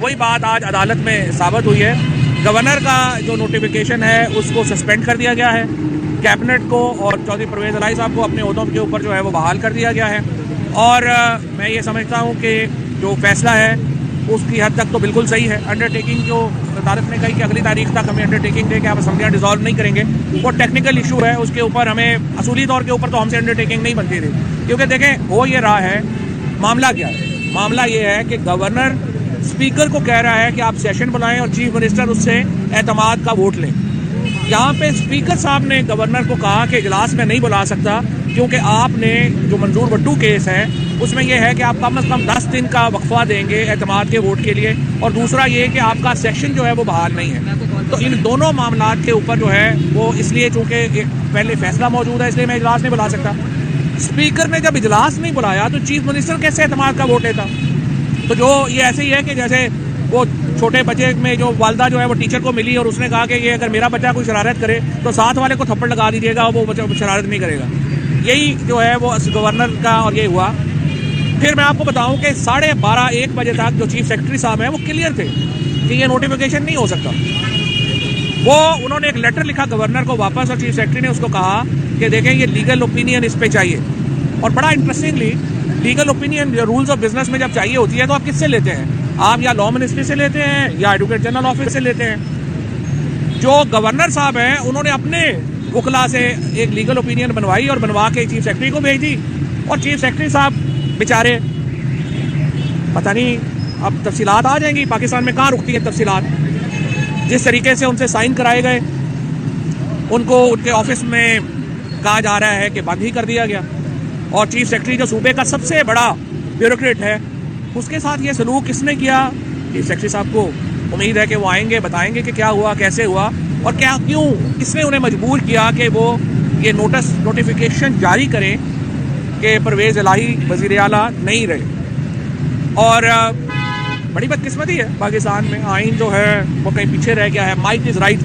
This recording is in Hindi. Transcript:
वही बात आज अदालत में साबित हुई है। गवर्नर का जो नोटिफिकेशन है उसको सस्पेंड कर दिया गया है, कैबिनेट को और चौधरी परवेज़ इलाही साहब को अपने ओहदों के ऊपर जो है वो बहाल कर दिया गया है। और मैं ये समझता हूँ कि जो फैसला है उसकी हद तक तो बिल्कुल सही है। अंडरटेकिंग जो अदालत ने कही कि अगली तारीख तक हमें अंडरटेकिंग दे के आप असम्बलियाँ डिसॉल्व नहीं करेंगे, वो टेक्निकल इशू है, उसके ऊपर हमें असूली तौर के ऊपर तो हमसे अंडरटेकिंग नहीं बनती थी। क्योंकि देखें हो ये रहा है, मामला क्या है, मामला ये है कि गवर्नर स्पीकर को कह रहा है कि आप सेशन बुलाएं और चीफ मिनिस्टर उससे एतमाद का वोट लें। यहाँ पे स्पीकर साहब ने गवर्नर को कहा कि इजलास में नहीं बुला सकता क्योंकि आपने जो मंजूर वड्डू केस है उसमें यह है कि आप कम से कम 10 दिन का वक्फा देंगे एतमाद के वोट के लिए, और दूसरा ये कि आपका सेशन जो है वो बहाल नहीं है। तो इन दोनों मामलात के ऊपर जो है वो इसलिए चूँकि एक पहले फैसला मौजूद है इसलिए मैं इजलास नहीं बुला सकता। स्पीकर ने जब इजलास नहीं बुलाया तो चीफ मिनिस्टर कैसे एतमाद का वोट लेता? तो जो ये ऐसे ही है कि जैसे वो छोटे बच्चे में जो वालदा जो है वो टीचर को मिली और उसने कहा कि ये अगर मेरा बच्चा कोई शरारत करे तो साथ वाले को थप्पड़ लगा दीजिएगा, वो बच्चा शरारत नहीं करेगा। यही जो है वो गवर्नर का और ये हुआ। फिर मैं आपको बताऊं कि 12:30-1 बजे तक जो चीफ सेक्रेटरी साहब हैं वो क्लियर थे कि ये नोटिफिकेशन नहीं हो सकता। वो उन्होंने एक लेटर लिखा गवर्नर को वापस और चीफ सेक्रेटरी ने उसको कहा कि देखें ये लीगल ओपिनियन इस पे चाहिए। और बड़ा interestingly legal opinion rules of business में जब चाहिए होती है तो आप किससे लेते हैं? आप या लॉ मिनिस्ट्री से लेते हैं या एडवोकेट जनरल ऑफिस से लेते हैं। जो गवर्नर साहब हैं उन्होंने अपने वकला से एक लीगल ओपिनियन बनवाई और बनवा के चीफ सेक्रेटरी को भेज दी। और चीफ सेक्रेटरी साहब बेचारे पता नहीं अब तफसीलात आ जाएंगी, पाकिस्तान में कहाँ रुकती है तफसीलात। जिस तरीके से उनसे साइन कराए गए उनको उनके ऑफिस में कहा जा रहा है कि बंद ही कर दिया गया। और चीफ सेक्रेटरी जो सूबे का सबसे बड़ा ब्यूरोक्रेट है उसके साथ ये सलूक किसने किया? चीफ सेक्रेटरी साहब को उम्मीद है कि वो आएंगे, बताएंगे कि क्या हुआ, कैसे हुआ और क्या क्यों किसने उन्हें मजबूर किया कि वो ये नोटिफिकेशन जारी करें कि परवेज़ इलाही वज़ीर आला नहीं रहे। और बड़ी बदकिस्मती है पाकिस्तान में, आइन जो है वो कहीं पीछे रह गया है। Might is right.